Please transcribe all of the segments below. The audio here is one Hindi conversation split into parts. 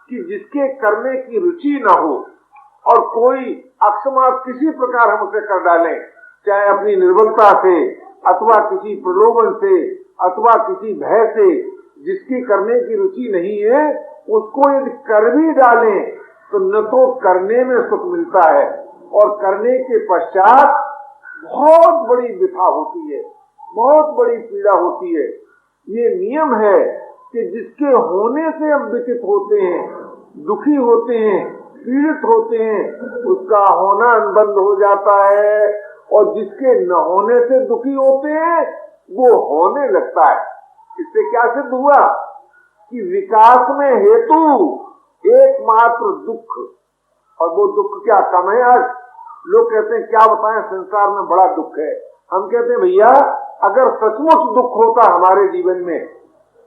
कि जिसके करने की रुचि न हो और कोई अकस्मात किसी प्रकार हम उसे कर डालें, चाहे अपनी निर्बलता से अथवा किसी प्रलोभन से अथवा किसी भय से, जिसकी करने की रुचि नहीं है उसको यदि कर भी डालें तो न तो करने में सुख मिलता है और करने के पश्चात बहुत बड़ी व्यथा होती है, बहुत बड़ी पीड़ा होती है। ये नियम है कि जिसके होने से हम व्यथित होते हैं, दुखी होते हैं, पीड़ित होते हैं, उसका होना बंद हो जाता है और जिसके न होने से दुखी होते हैं वो होने लगता है। इससे क्या सिद्ध हुआ कि विकास में हेतु एकमात्र दुख, और वो दुख क्या कम है। आज लोग कहते हैं क्या बताएं, संसार में बड़ा दुख है। हम कहते हैं भैया अगर सचमुच दुख होता हमारे जीवन में,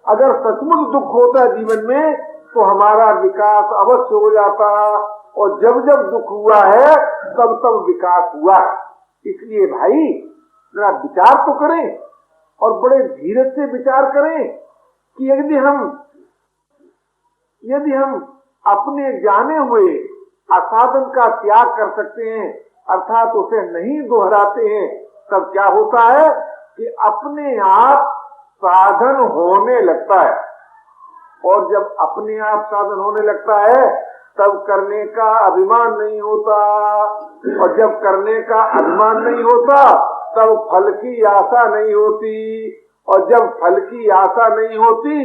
अगर सचमुच दुख होता जीवन में तो हमारा विकास अवश्य हो जाता, और जब जब दुख हुआ है तब तब विकास हुआ। इसलिए भाई जरा विचार तो करें और बड़े धीरज से विचार करें कि यदि हम अपने जाने हुए असाधन का त्याग कर सकते हैं, अर्थात उसे नहीं दोहराते हैं, तब क्या होता है कि अपने आप साधन होने लगता है। और जब अपने आप साधन होने लगता है तब करने का अभिमान नहीं होता, और जब करने का अभिमान नहीं होता तब फल की आशा नहीं होती, और जब फल की आशा नहीं होती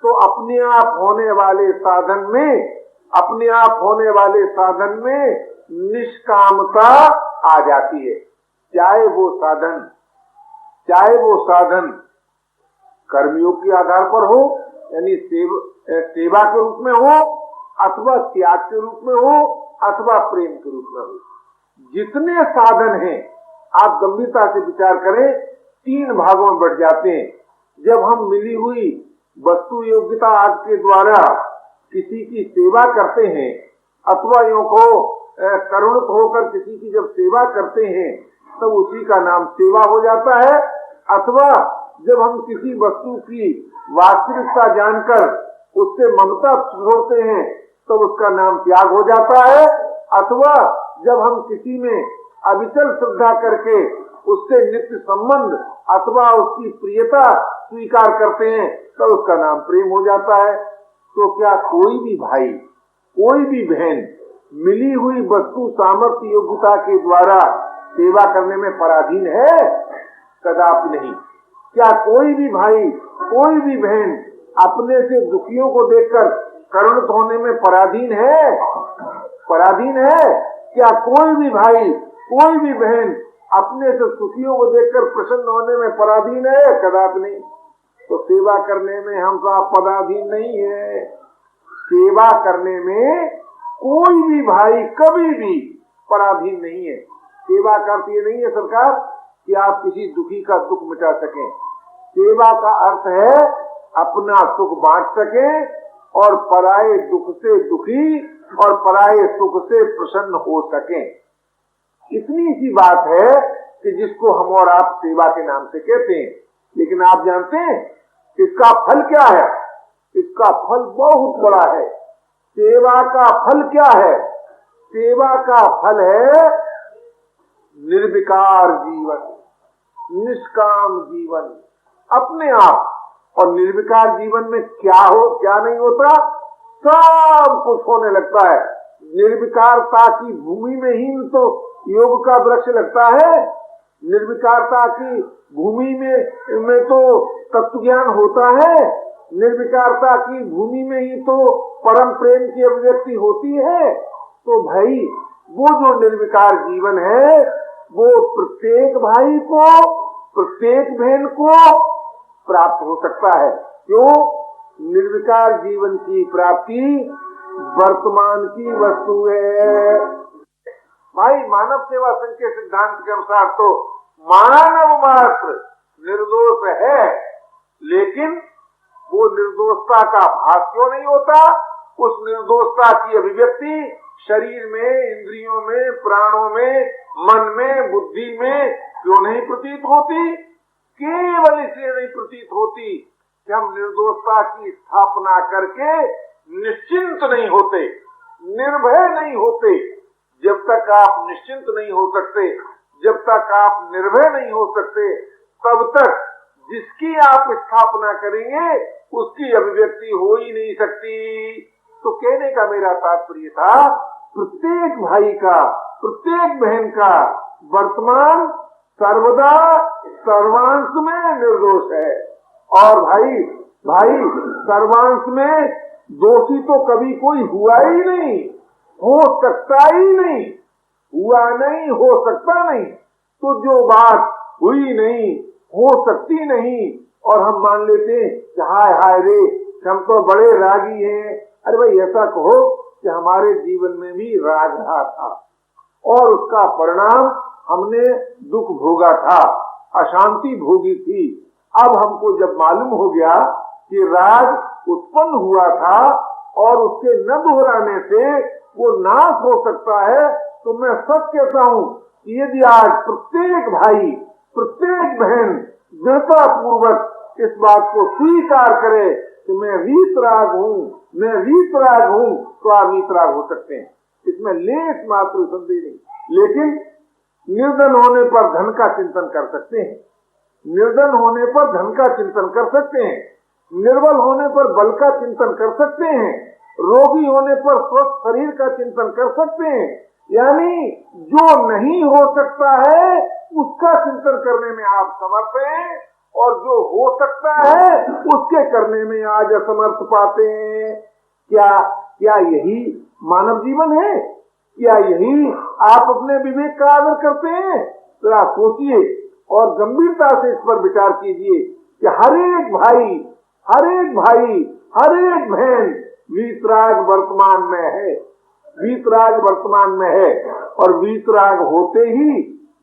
तो अपने आप होने वाले साधन में निष्कामता आ जाती है। चाहे वो साधन कर्मयोग के आधार पर हो, यानी सेवा के रूप में हो, अथवा त्याग के रूप में हो, अथवा प्रेम के रूप में हो। जितने साधन हैं आप गंभीरता से विचार करें, 3 भागों में बढ़ जाते हैं। जब हम मिली हुई वस्तु योग्यता आदि के द्वारा किसी की सेवा करते हैं, अथवा यों को करुणित होकर किसी की जब सेवा करते हैं तब उसी का नाम सेवा हो जाता है। अथवा जब हम किसी वस्तु की वास्तविकता जानकर उससे ममता छोड़ते हैं तब उसका नाम त्याग हो जाता है। अथवा जब हम किसी में अविचल श्रद्धा करके उससे नित्य संबंध अथवा उसकी प्रियता स्वीकार करते हैं तब उसका नाम प्रेम हो जाता है। तो क्या कोई भी भाई, कोई भी बहन मिली हुई वस्तु सामर्थ्य योग्यता के द्वारा सेवा करने में पराधीन है? कदापि नहीं। क्या कोई भी भाई, कोई भी बहन अपने से दुखियों को देखकर करुणित होने में पराधीन है? पराधीन है? क्या कोई भी भाई, कोई भी बहन अपने से सुखियों को देखकर प्रसन्न होने में पराधीन है? कदापि नहीं। तो सेवा करने में हम सब पराधीन नहीं है। सेवा करने में कोई भी भाई कभी भी पराधीन नहीं है। सेवा का अर्थ ये नहीं है सरकार कि आप किसी दुखी का दुख मिटा सकें। सेवा का अर्थ है अपना सुख बांट सकें और पराये दुख से दुखी और पराये सुख से प्रसन्न हो सकें। इतनी सी बात है कि जिसको हम और आप सेवा के नाम से कहते हैं। लेकिन आप जानते हैं इसका फल क्या है? इसका फल बहुत बड़ा है। सेवा का फल क्या है? सेवा का फल है निर्विकार जीवन, निष्काम जीवन, अपने आप। और निर्विकार जीवन में क्या नहीं होता? सब कुछ होने लगता है। निर्विकारता की भूमि में ही तो योग का वृक्ष लगता है। निर्विकारता की भूमि में तो तत्व ज्ञान होता है। निर्विकारता की भूमि में ही तो परम प्रेम की अभिव्यक्ति होती है। तो भाई वो जो निर्विकार जीवन है वो प्रत्येक भाई को, प्रत्येक बहन को प्राप्त हो सकता है। क्यों? निर्विकार जीवन की प्राप्ति वर्तमान की वस्तु है। भाई मानव सेवा संघ के सिद्धांत के अनुसार तो मानव मात्र निर्दोष है, लेकिन वो निर्दोषता का भास क्यों नहीं होता? उस निर्दोषता की अभिव्यक्ति शरीर में, इंद्रियों में, प्राणों में, मन में, बुद्धि में क्यों नहीं प्रतीत होती? केवल इसलिए नहीं प्रतीत होती कि हम निर्दोषता की स्थापना करके निश्चिंत नहीं होते, निर्भय नहीं होते। जब तक आप निश्चिंत नहीं हो सकते, जब तक आप निर्भय नहीं हो सकते, तब तक जिसकी आप स्थापना करेंगे उसकी अभिव्यक्ति हो ही नहीं सकती। तो कहने का मेरा तात्पर्य था, प्रत्येक भाई का, प्रत्येक बहन का वर्तमान सर्वदा सर्वांश में निर्दोष है। और भाई सर्वांश में दोषी तो कभी कोई हुआ ही नहीं, हो सकता ही नहीं, हुआ नहीं, हो सकता नहीं। तो जो बात हुई नहीं, हो सकती नहीं, और हम मान लेते कि हाय हाय रे हम तो बड़े रागी हैं। अरे भाई ऐसा कहो कि हमारे जीवन में भी राग रहा था और उसका परिणाम हमने दुख भोगा था, अशांति भोगी थी। अब हमको जब मालूम हो गया कि राग उत्पन्न हुआ था और उसके न दोहराने से वो नाश हो सकता है, तो मैं सच कहता हूँ कि यदि आज प्रत्येक भाई, प्रत्येक बहन दृढ़ता पूर्वक इस बात को स्वीकार करे कि मैं वीतराग हूँ, मैं वीतराग हूँ, तो आप वीतराग हो सकते हैं, इसमें लेस मात्र संदेह नहीं। लेकिन निर्धन होने पर धन का चिंतन कर सकते हैं, निर्धन होने पर धन का चिंतन कर सकते हैं, निर्बल होने पर बल का चिंतन कर सकते हैं, रोगी होने पर स्वस्थ शरीर का चिंतन कर सकते हैं। यानी जो नहीं हो सकता है उसका चिंतन करने में आप समर्थ हैं, और जो हो सकता है उसके करने में आज असमर्थ पाते हैं। क्या यही मानव जीवन है? क्या यही आप अपने विवेक का आदर करते हैं? जरा सोचिए और गंभीरता से इस पर विचार कीजिए कि हर एक भाई, हर एक बहन वीतराग वर्तमान में है, वीतराग वर्तमान में है। और वीतराग होते ही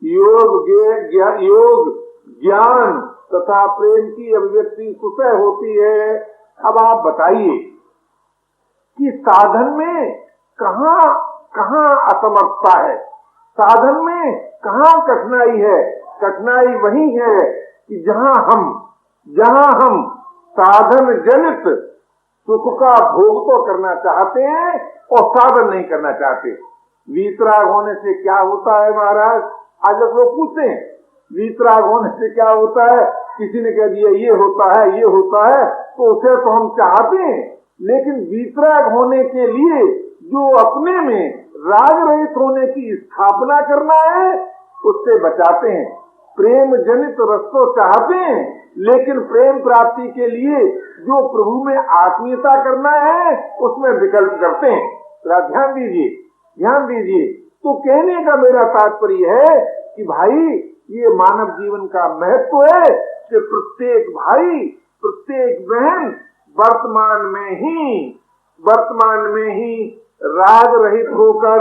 योग ज्ञान तथा प्रेम की अभिव्यक्ति स्वतः होती है। अब आप बताइए कि साधन में कहाँ असमर्थता है, साधन में कहाँ कठिनाई है? कठिनाई वही है कि जहाँ हम साधन जनित सुख का भोग तो करना चाहते हैं और साधन नहीं करना चाहते। वीतराग होने से क्या होता है महाराज? आज लोग पूछते हैं वीतराग होने से क्या होता है? किसी ने कह दिया ये होता है, तो उसे तो हम चाहते हैं, लेकिन वीतराग होने के लिए जो अपने में राग रहित होने की स्थापना करना है उससे बचाते हैं। प्रेम जनित रस तो चाहते हैं, लेकिन प्रेम प्राप्ति के लिए जो प्रभु में आत्मीयता करना है उसमें विकल्प करते हैं। तो ध्यान दीजिए। तो कहने का मेरा तात्पर्य है कि भाई ये मानव जीवन का महत्व है कि प्रत्येक भाई, प्रत्येक बहन वर्तमान में ही राग रहित होकर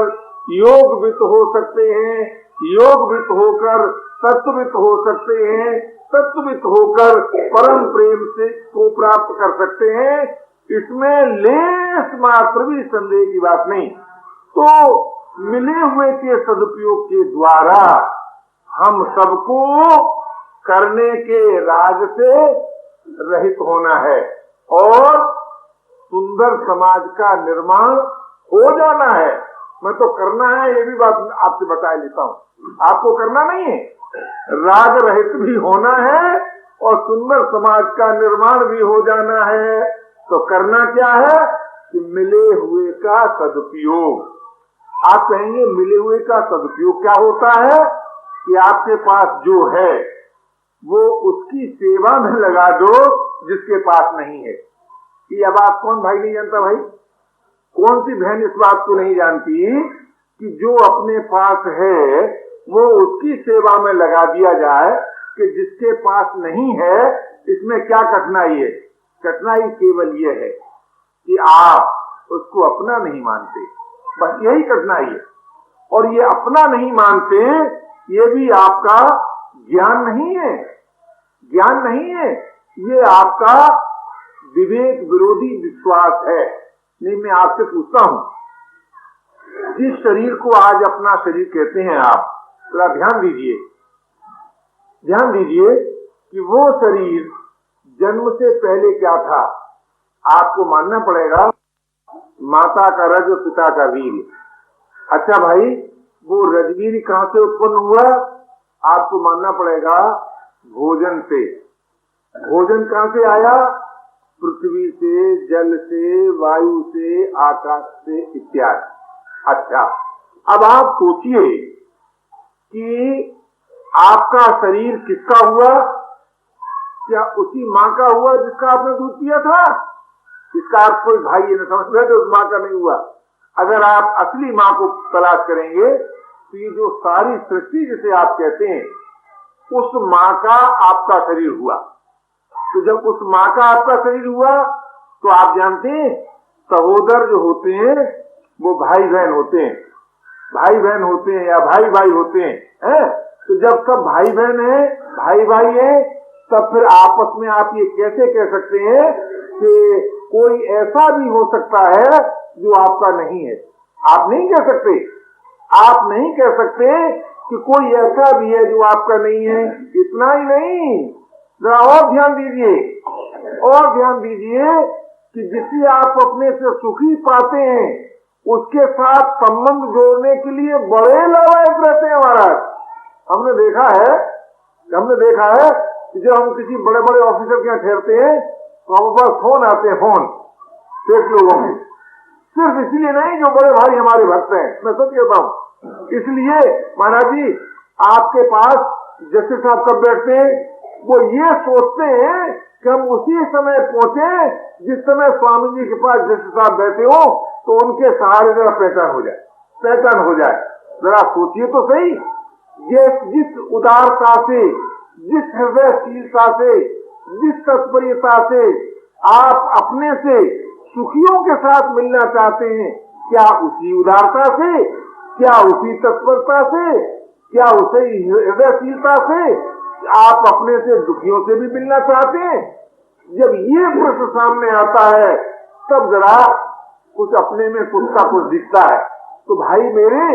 योगवित हो सकते हैं, योगवित होकर तत्ववित हो सकते हैं, तत्ववित होकर परम प्रेम से को प्राप्त कर सकते हैं। इसमें लेस मात्र भी संदेह की बात नहीं। तो मिले हुए के सदुपयोग के द्वारा हम सबको करने के राग से रहित होना है और सुंदर समाज का निर्माण हो जाना है। मैं तो करना है ये भी बात आपसे बता लेता हूँ, आपको करना नहीं है, राग रहित भी होना है और सुंदर समाज का निर्माण भी हो जाना है। तो करना क्या है कि मिले हुए का सदुपयोग। आप कहेंगे मिले हुए का सदुपयोग क्या होता है? कि आपके पास जो है वो उसकी सेवा में लगा दो जिसके पास नहीं है। कि अब आप कौन भाई नहीं जानता? भाई कौन सी बहन इस बात को नहीं जानती कि जो अपने पास है वो उसकी सेवा में लगा दिया जाए कि जिसके पास नहीं है। इसमें क्या कठिनाई है? कठिनाई केवल ये है कि आप उसको अपना नहीं मानते, बस यही कठिनाई है। और ये अपना नहीं मानते, ये भी आपका ज्ञान नहीं है, ये आपका विवेक विरोधी विश्वास है। नहीं, मैं आपसे पूछता हूं, जिस शरीर को आज अपना शरीर कहते हैं आप, थोड़ा ध्यान दीजिए कि वो शरीर जन्म से पहले क्या था? आपको मानना पड़ेगा माता का रज, पिता का वीर। अच्छा भाई, वो रजवीर कहां से उत्पन्न हुआ? आपको मानना पड़ेगा भोजन से। भोजन कहां से आया? पृथ्वी से, जल से, वायु से, आकाश से इत्यादि। अच्छा, अब आप सोचिए कि आपका शरीर किसका हुआ? क्या उसी माँ का हुआ जिसका आपने दूध पिया था? इसका आप कोई भाई ये न समझ रहे तो उस माँ का नहीं हुआ। अगर आप असली माँ को तलाश करेंगे तो ये जो सारी सृष्टि जिसे आप कहते हैं, उस माँ का आपका शरीर हुआ। तो जब उस माँ का आपका शरीर हुआ तो आप जानते हैं सहोदर जो होते हैं वो भाई बहन होते हैं, भाई बहन होते हैं या भाई भाई होते हैं। तो जब सब भाई बहन है, भाई भाई है, तब फिर आपस में आप ये कैसे कह सकते हैं कि कोई ऐसा भी हो सकता है जो आपका नहीं है? आप नहीं कह सकते। आप नहीं कह सकते कि कोई ऐसा भी है जो आपका नहीं है। इतना ही नहीं, जरा और ध्यान दीजिए, और ध्यान दीजिए कि जिसे आप अपने से सुखी पाते हैं उसके साथ संबंध जोड़ने के लिए बड़े लाभायक रहते हैं महाराज। हमने देखा है कि जब हम किसी बड़े बड़े ऑफिसर के यहाँ ठहरते हैं तो हमारे पास फोन आते हैं, फोन शेख लोगों के, सिर्फ इसलिए नहीं जो बड़े भाई हमारे भक्त हैं, मैं सच कहता हूँ। इसलिए महाराज जी, आपके पास जस्टिस साहब कब बैठते हैं? वो ये सोचते हैं कि हम उसी समय पहुंचे जिस समय स्वामी जी के पास जस्टिस साहब बैठे हो, तो उनके सहारे जरा पहचान हो जाए। जरा सोचिए तो सही, ये जिस उदारता से, जिस हृदयशीलता से, जिस तत्परता से आप अपने से सुखियों के साथ मिलना चाहते हैं, क्या उसी उदारता से, क्या उसी तत्परता से, क्या उसी हृदयशीलता से आप अपने से दुखियों से भी मिलना चाहते हैं? जब ये प्रश्न सामने आता है तब जरा कुछ अपने में कुछ का कुछ दिखता है। तो भाई मेरे,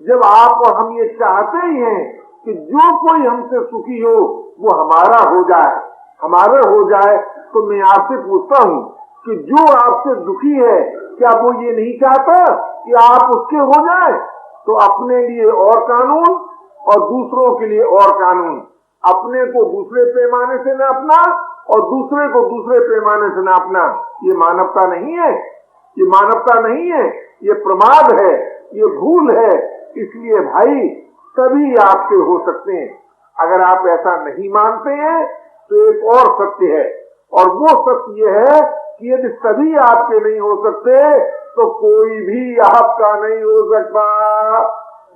जब आप और हम ये चाहते ही हैं कि जो कोई हमसे सुखी हो वो हमारा हो जाए, तो मैं आपसे पूछता हूँ कि जो आपसे दुखी है क्या वो ये नहीं चाहता कि आप उसके हो जाए? तो अपने लिए और कानून और दूसरों के लिए और कानून, अपने को दूसरे पैमाने से नापना और दूसरे को दूसरे पैमाने से नापना, ये मानवता नहीं है, ये मानवता नहीं है, ये प्रमाद है, ये भूल है। इसलिए भाई सभी आपके हो सकते हैं। अगर आप ऐसा नहीं मानते हैं तो एक और सत्य है, और वो सत्य ये है कि यदि सभी आपके नहीं हो सकते तो कोई भी आपका नहीं हो सकता।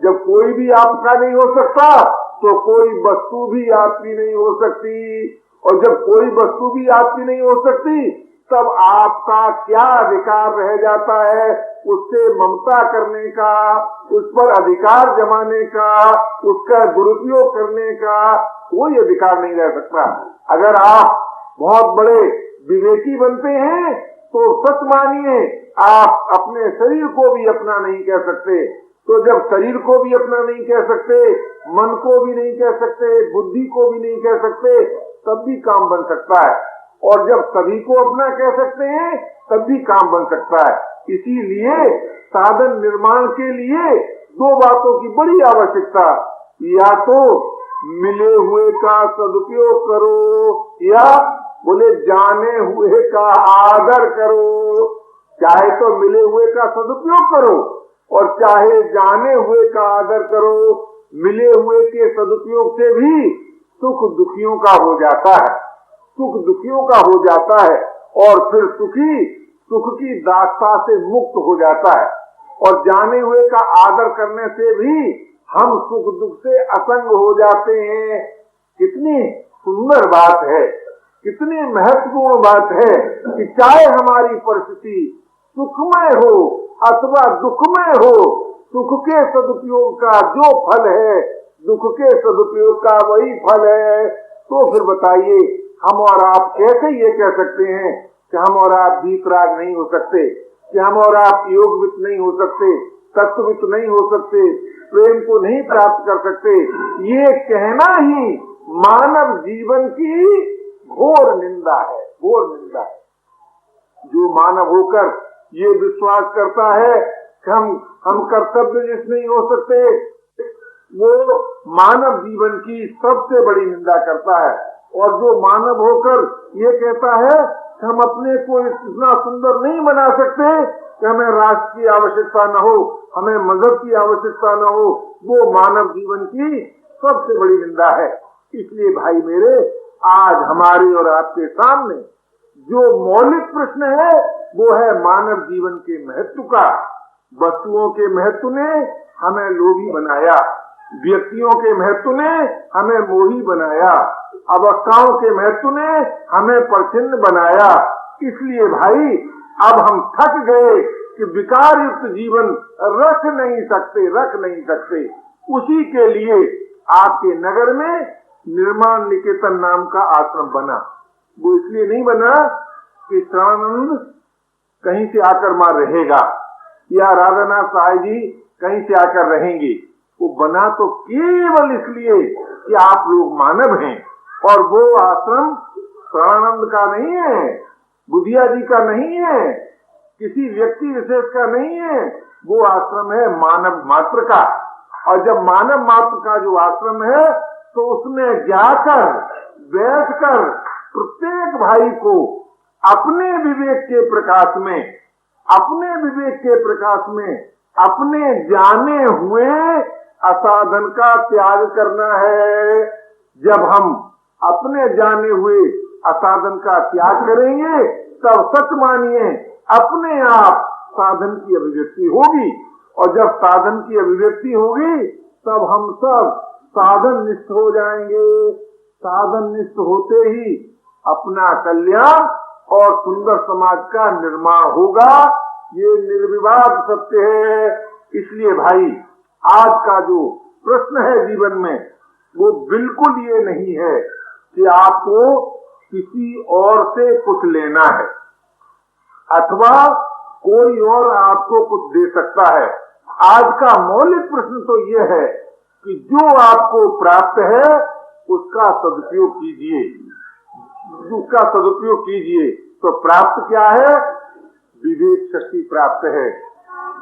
जब कोई भी आपका नहीं हो सकता तो कोई वस्तु भी आपकी नहीं हो सकती, और जब कोई वस्तु भी आपकी नहीं हो सकती तब आपका क्या अधिकार रह जाता है उससे ममता करने का, उस पर अधिकार जमाने का, उसका दुरुपयोग करने का कोई अधिकार नहीं रह सकता। अगर आप बहुत बड़े विवेकी बनते हैं तो सच मानिए आप अपने शरीर को भी अपना नहीं कह सकते। तो जब शरीर को भी अपना नहीं कह सकते, मन को भी नहीं कह सकते, बुद्धि को भी नहीं कह सकते, तब भी काम बन सकता है। और जब सभी को अपना कह सकते हैं तब भी काम बन सकता है। इसीलिए साधन निर्माण के लिए दो बातों की बड़ी आवश्यकता, या तो मिले हुए का सदुपयोग करो या बोले जाने हुए का आदर करो। चाहे तो मिले हुए का सदुपयोग करो और चाहे जाने हुए का आदर करो। मिले हुए के सदुपयोग से भी सुख दुखियों का हो जाता है, सुख दुखियों का हो जाता है, और फिर सुखी सुख की दास्ता से मुक्त हो जाता है। और जाने हुए का आदर करने से भी हम सुख दुख से असंग हो जाते हैं। कितनी सुंदर बात है, कितनी महत्वपूर्ण बात है कि चाहे हमारी परिस्थिति सुखमय हो अथवा दुखमय हो, सुख के सदुपयोग का जो फल है दुख के सदुपयोग का वही फल है। तो फिर बताइए हम और आप कैसे ये कह सकते हैं कि हम और आप वीतराग नहीं हो सकते, कि हम और आप योगवित नहीं हो सकते, तत्ववित नहीं हो सकते, प्रेम को नहीं प्राप्त कर सकते? ये कहना ही मानव जीवन की घोर निंदा है, घोर निंदा है। जो मानव होकर ये विश्वास करता है कि हम कर्तव्यनिष्ठ नहीं हो सकते, वो मानव जीवन की सबसे बड़ी निंदा करता है। और जो मानव होकर ये कहता है कि हम अपने को इतना सुंदर नहीं बना सकते कि हमें राष्ट्र की आवश्यकता न हो, हमें मजहब की आवश्यकता न हो, वो मानव जीवन की सबसे बड़ी निंदा है। इसलिए भाई मेरे, आज हमारे और आपके सामने जो मौलिक प्रश्न है वो है मानव जीवन के महत्व का। वस्तुओं के महत्व ने हमें लोभी बनाया, व्यक्तियों के महत्व ने हमें मोही बनाया, अवस्थाओं के महत्व ने हमें परछिन्न बनाया। इसलिए भाई अब हम थक गए कि विकार युक्त जीवन रख नहीं सकते। उसी के लिए आपके नगर में निर्माण निकेतन नाम का आश्रम बना। वो इसलिए नहीं बना कि शरणानंद कहीं से आकर वहां रहेगा या राधानाथ साहब जी कहीं से आकर रहेंगे। वो बना तो केवल इसलिए कि आप लोग मानव हैं, और वो आश्रम शरणानंद का नहीं है, बुधिया जी का नहीं है, किसी व्यक्ति विशेष का नहीं है। वो आश्रम है मानव मात्र का। और जब मानव मात्र का जो आश्रम है तो उसमें जाकर बैठकर प्रत्येक भाई को अपने विवेक के प्रकाश में अपने जाने हुए असाधन का त्याग करना है। जब हम अपने जाने हुए असाधन का त्याग करेंगे तब सच मानिए अपने आप साधन की अभिव्यक्ति होगी। और जब साधन की अभिव्यक्ति होगी तब हम सब साधन निष्ठ हो जाएंगे। साधन निष्ठ होते ही अपना कल्याण और सुंदर समाज का निर्माण होगा। ये निर्विवाद सत्य है। इसलिए भाई आज का जो प्रश्न है जीवन में वो बिल्कुल ये नहीं है कि आपको किसी और से कुछ लेना है अथवा कोई और आपको कुछ दे सकता है। आज का मौलिक प्रश्न तो ये है कि जो आपको प्राप्त है उसका सदुपयोग कीजिए। तो प्राप्त क्या है? विवेक शक्ति प्राप्त है,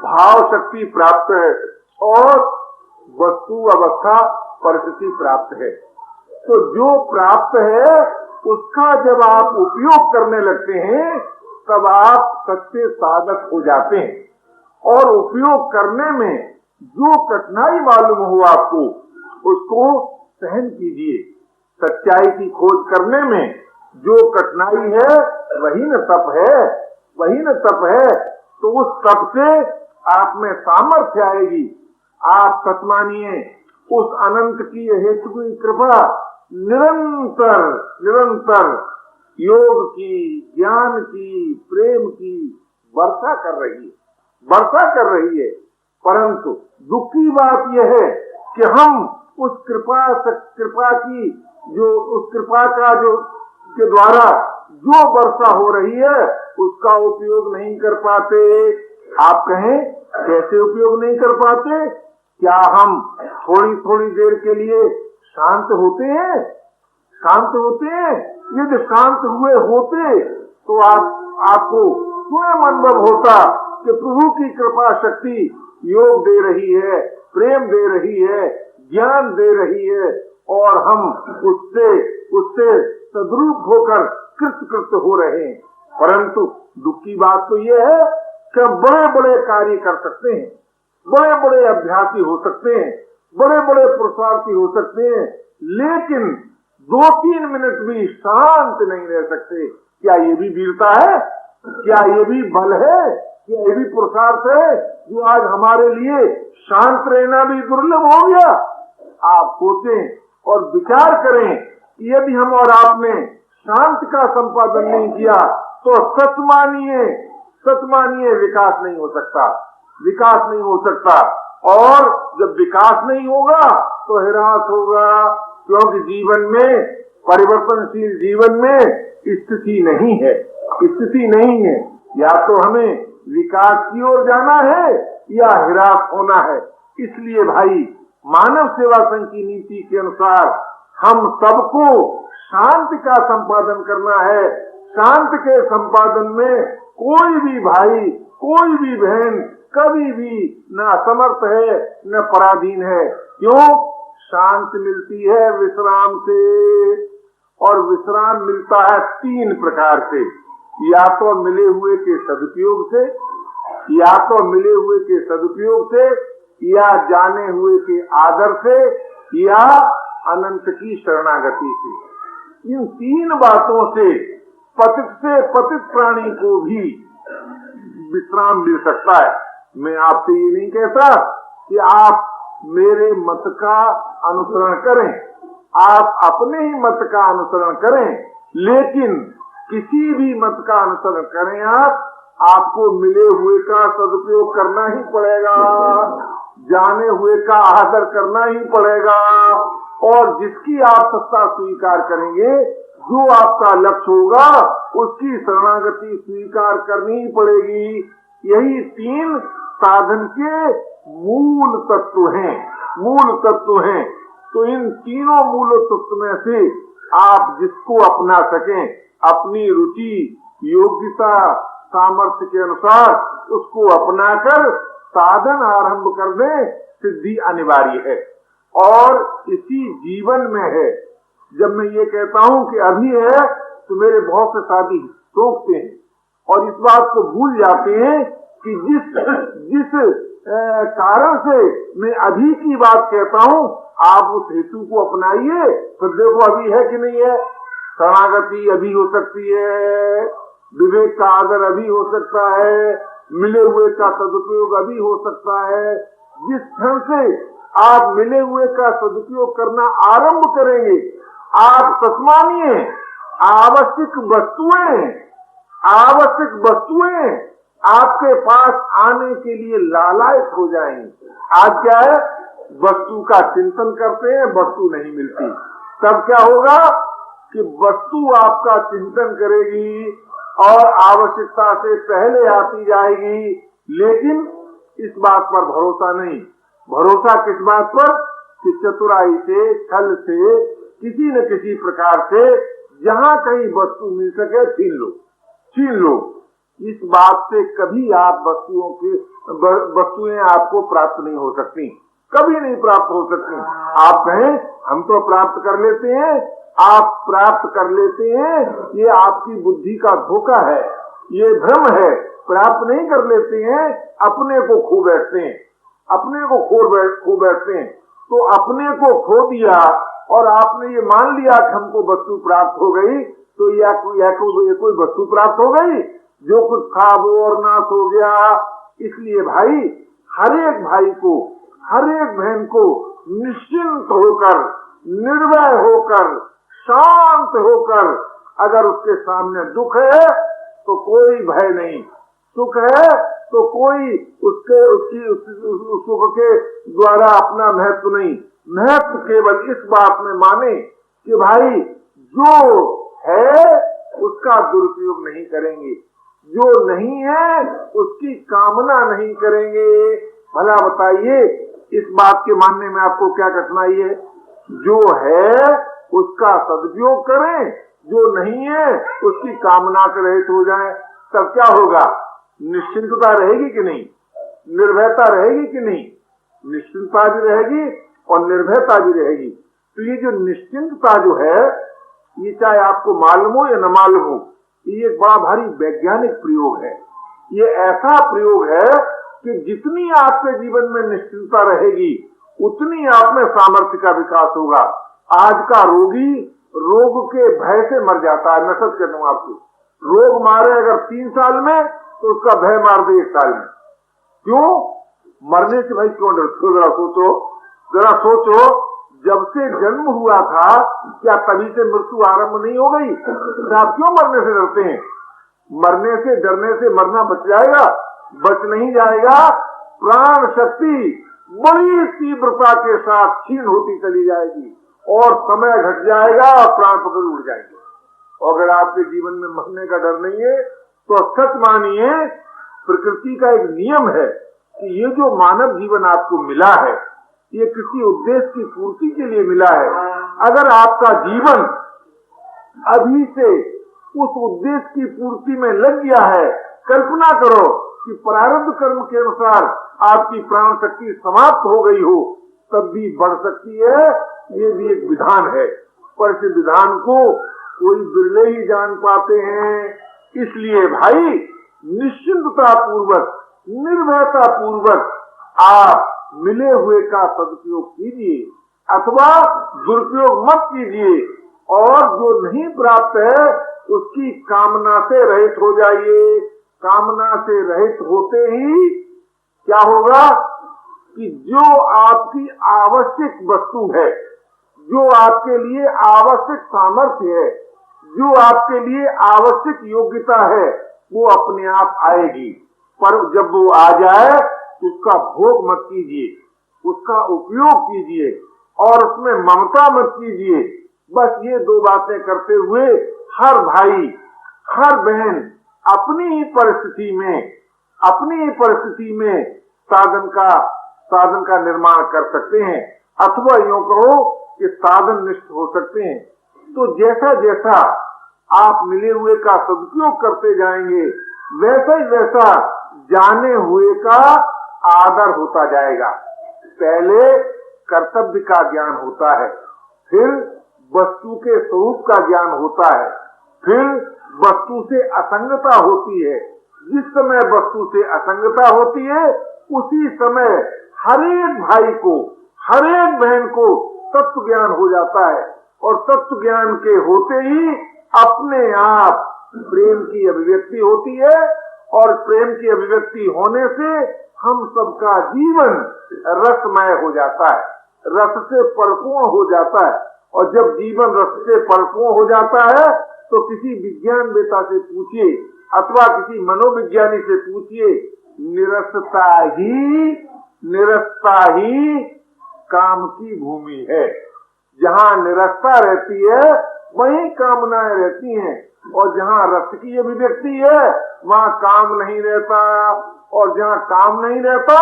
भाव शक्ति प्राप्त है और वस्तु अवस्था परिस्थिति प्राप्त है। तो जो प्राप्त है उसका जब आप उपयोग करने लगते हैं तब आप सच्चे साधक हो जाते हैं। और उपयोग करने में जो कठिनाई मालूम हो आपको उसको सहन कीजिए। सच्चाई की खोज करने में जो कठिनाई है वही न तप है। तो उस तप से आप में सामर्थ्य आएगी। आप सच मानिए उस अनंत की हेतु की कृपा निरंतर योग की, ज्ञान की, प्रेम की वर्षा कर रही है। परंतु दुख की बात यह है कि हम उस कृपा की उस कृपा का के द्वारा जो वर्षा हो रही है उसका उपयोग नहीं कर पाते। आप कहें कैसे उपयोग नहीं कर पाते? क्या हम थोड़ी देर के लिए शांत होते हैं? यदि शांत हुए होते तो आपको स्वयं अनुभव होता कि प्रभु की कृपा शक्ति योग दे रही है, प्रेम दे रही है, ज्ञान दे रही है और हम उससे सद्रूप होकर कृत हो रहे हैं। परंतु दुख की बात तो ये है कि बड़े बड़े कार्य कर सकते हैं, बड़े बड़े अभ्यासी हो सकते हैं, बड़े बड़े पुरुषार्थी हो सकते हैं, लेकिन 2-3 मिनट भी शांत नहीं रह सकते। क्या ये भी वीरता है? क्या ये भी बल है? क्या ये भी पुरुषार्थ है जो आज हमारे लिए शांत रहना भी दुर्लभ हो गया? आप सोचें और विचार करें कि यदि हम और आपने शांत का संपादन नहीं किया तो सच मानिए विकास नहीं हो सकता। और जब विकास नहीं होगा तो ह्रास होगा, क्योंकि जीवन में, परिवर्तनशील जीवन में स्थिति नहीं है। या तो हमें विकास की ओर जाना है या ह्रास होना है। इसलिए भाई मानव सेवा संघ की नीति के अनुसार हम सबको शांति का संपादन करना है। शांति के संपादन में कोई भी भाई कोई भी बहन कभी भी न असमर्थ है न पराधीन है। क्यों? शांति मिलती है विश्राम से, और विश्राम मिलता है 3 प्रकार से, या तो मिले हुए के सदुपयोग से, या तो मिले हुए के सदुपयोग से, या जाने हुए के आदर से, या अनंत की शरणागति से। इन 3 बातों से पतित प्राणी को भी विश्राम मिल सकता है। मैं आपसे ये नहीं कहता कि आप मेरे मत का अनुसरण करें, आप अपने ही मत का अनुसरण करें, लेकिन किसी भी मत का अनुसरण करें आपको मिले हुए का सदुपयोग करना ही पड़ेगा, जाने हुए का आदर करना ही पड़ेगा, और जिसकी आप सत्ता स्वीकार करेंगे, जो आपका लक्ष्य होगा, उसकी शरणागति स्वीकार करनी ही पड़ेगी। यही 3 साधन के मूल तत्व हैं। तो इन तीनों मूल तत्व में से आप जिसको अपना सकें, अपनी रुचि योग्यता सामर्थ्य के अनुसार उसको अपनाकर साधन आरंभ कर दें, सिद्धि अनिवार्य है और इसी जीवन में है। जब मैं ये कहता हूं कि अभी है तो मेरे बहुत से साथी टोकते हैं और इस बात को भूल जाते हैं कि जिस कारण से मैं अभी की बात कहता हूं, आप उस हेतु को अपनाइए, फिर देखो अभी है कि नहीं है। शरणागति अभी हो सकती है, विवेक का आदर अभी हो सकता है, मिले हुए का सदुपयोग अभी हो सकता है। जिस क्षण से आप मिले हुए का सदुपयोग करना आरंभ करेंगे, आप सच मानिए आवश्यक वस्तुएं आपके पास आने के लिए लालायित हो जाएंगी। आज क्या है, वस्तु का चिंतन करते हैं, वस्तु नहीं मिलती, तब क्या होगा कि वस्तु आपका चिंतन करेगी और आवश्यकता से पहले आती जाएगी। लेकिन इस बात पर भरोसा नहीं। भरोसा किस बात पर कि चतुराई से, छल से, किसी न किसी प्रकार से जहां कहीं वस्तु मिल सके छीन लो। इस बात से कभी आप वस्तुएं आपको प्राप्त नहीं हो सकती, कभी नहीं प्राप्त हो सकती। आप कहें हम तो प्राप्त कर लेते हैं, आप प्राप्त कर लेते हैं, ये आपकी बुद्धि का धोखा है, ये भ्रम है। प्राप्त नहीं कर लेते हैं, अपने को खो बैठते हैं, तो अपने को खो दिया और आपने ये मान लिया कि हमको वस्तु प्राप्त हो गई, तो या कोई वस्तु प्राप्त हो गई, जो कुछ था वो और नाश हो गया। इसलिए भाई, हर एक भाई को, हर एक बहन को निश्चिंत होकर, निर्भय होकर, शांत होकर, अगर उसके सामने दुख है तो कोई भय नहीं, सुख है तो कोई उस सुख के द्वारा अपना महत्व नहीं। महत्व केवल इस बात में माने कि भाई जो है उसका दुरुपयोग नहीं करेंगे, जो नहीं है उसकी कामना नहीं करेंगे। भला बताइए, इस बात के मानने में आपको क्या कठिनाई है? जो है उसका सदुपयोग करें, जो नहीं है उसकी कामना से रहित हो जाए, तब क्या होगा? निश्चिंतता रहेगी कि नहीं? निर्भयता रहेगी कि नहीं? निश्चिंतता भी रहेगी और निर्भयता भी रहेगी। तो ये जो निश्चिंतता जो है, ये चाहे आपको मालूम हो या न मालूम हो, ये एक बड़ा भारी वैज्ञानिक प्रयोग है। ये ऐसा प्रयोग है कि जितनी आपके जीवन में निश्चिंतता रहेगी, उतनी आप में सामर्थ्य का विकास होगा। आज का रोगी रोग के भय से मर जाता है। मैं सच कहता हूं आपको, रोग मारे अगर 3 साल में तो उसका भय मार दे 1 साल में। क्यों? मरने से भाई क्यों डरते हो? जरा सोचो, जब से जन्म हुआ था क्या तभी से मृत्यु आरंभ नहीं हो गई? तो आप क्यों मरने से डरते हैं? मरने से, डरने से मरना बच जाएगा? बच नहीं जाएगा। प्राण शक्ति बड़ी तीव्रता के साथ क्षीण होती चली जाएगी और समय घट जाएगा और प्राण पकड़ उड़ जाएंगे। अगर आपके जीवन में मरने का डर नहीं है तो सच मानिए, प्रकृति का एक नियम है कि ये जो मानव जीवन आपको मिला है, ये किसी उद्देश्य की पूर्ति के लिए मिला है। अगर आपका जीवन अभी से उस उद्देश्य की पूर्ति में लग गया है, कल्पना करो कि प्रारब्ध कर्म के अनुसार आपकी प्राण शक्ति समाप्त हो गई हो तब भी बढ़ सकती है, ये भी एक विधान है। पर इस विधान को कोई बिरले ही जान पाते हैं। इसलिए भाई निश्चिंतता पूर्वक, निर्भयता पूर्वक आप मिले हुए का सदुपयोग कीजिए अथवा दुरुपयोग मत कीजिए, और जो नहीं प्राप्त है उसकी कामना से रहित हो जाइए। कामना से रहित होते ही क्या होगा कि जो आपकी आवश्यक वस्तु है, जो आपके लिए आवश्यक सामर्थ्य है, जो आपके लिए आवश्यक योग्यता है, वो अपने आप आएगी। पर जब वो आ जाए तो उसका भोग मत कीजिए, उसका उपयोग कीजिए और उसमें ममता मत कीजिए। बस ये दो बातें करते हुए हर भाई, हर बहन अपनी ही परिस्थिति में साधन का निर्माण कर सकते हैं, अथवा यूं कहो कि साधन निष्ठ हो सकते हैं। तो जैसा जैसा आप मिले हुए का सदुपयोग करते जाएंगे, वैसा ही वैसा जाने हुए का आदर होता जाएगा। पहले कर्तव्य का ज्ञान होता है, फिर वस्तु के स्वरूप का ज्ञान होता है, फिर वस्तु से असंगता होती है। जिस समय वस्तु से असंगता होती है उसी समय हरेक भाई को, हरेक बहन को तत्व ज्ञान हो जाता है, और तत्व ज्ञान के होते ही अपने आप प्रेम की अभिव्यक्ति होती है, और प्रेम की अभिव्यक्ति होने से हम सबका जीवन रसमय हो जाता है, रस से परिपूर्ण हो जाता है। और जब जीवन रस से परिपूर्ण हो जाता है तो किसी विज्ञान वेता से पूछिए अथवा किसी मनोविज्ञानी से पूछिए, निरसता ही काम की भूमि है। जहाँ निरसता रहती है वहीं कामनाएं रहती हैं, और जहाँ रस की अभिव्यक्ति है वहाँ काम नहीं रहता, और जहाँ काम नहीं रहता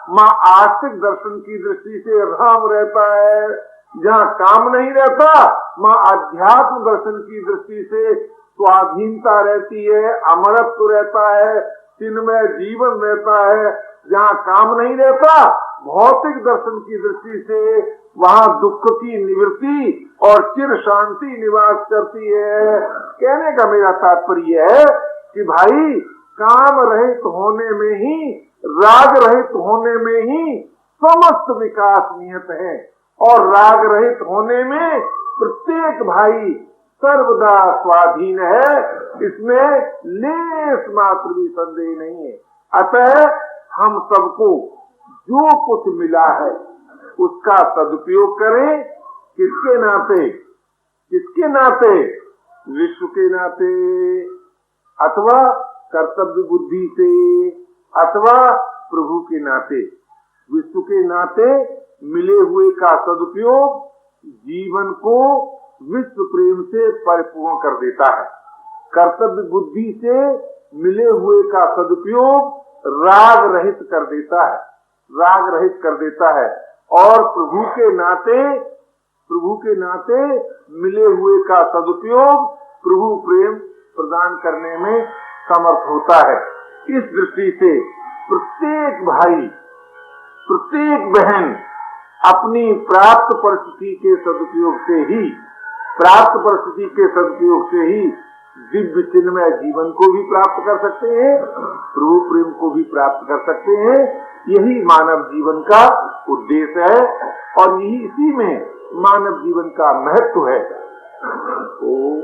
वहाँ आस्तिक दर्शन की दृष्टि से राम रहता है। जहाँ काम नहीं रहता वहाँ अध्यात्म दर्शन की दृष्टि से स्वाधीनता रहती है, अमरत्व रहता है, चिन्मय जीवन रहता है। जहाँ काम नहीं रहता भौतिक दर्शन की दृष्टि से वहाँ दुख की निवृत्ति और चिर शांति निवास करती है। कहने का मेरा तात्पर्य है कि भाई काम रहित होने में ही, राग रहित होने में ही समस्त विकास नियत है, और राग रहित होने में प्रत्येक भाई सर्वदा स्वाधीन है, इसमें लेस मात्र भी संदेह नहीं है। अतः हम सबको जो कुछ मिला है उसका सदुपयोग करें। किसके नाते? किसके नाते? विश्व के नाते, अथवा कर्तव्य बुद्धि से, अथवा प्रभु के नाते। विश्व के नाते मिले हुए का सदुपयोग जीवन को विश्व प्रेम से परिपूर्ण कर देता है। कर्तव्य बुद्धि से मिले हुए का सदुपयोग राग रहित कर देता है, राग रहित कर देता है, और प्रभु के नाते मिले हुए का सदुपयोग प्रभु प्रेम प्रदान करने में समर्थ होता है। इस दृष्टि से प्रत्येक भाई, प्रत्येक बहन अपनी प्राप्त परिस्थिति के सदुपयोग से ही दिव्य चिन्मय जीवन को भी प्राप्त कर सकते हैं, प्रभु प्रेम को भी प्राप्त कर सकते हैं। यही मानव जीवन का उद्देश्य है, और यही इसी में मानव जीवन का महत्व है। ओम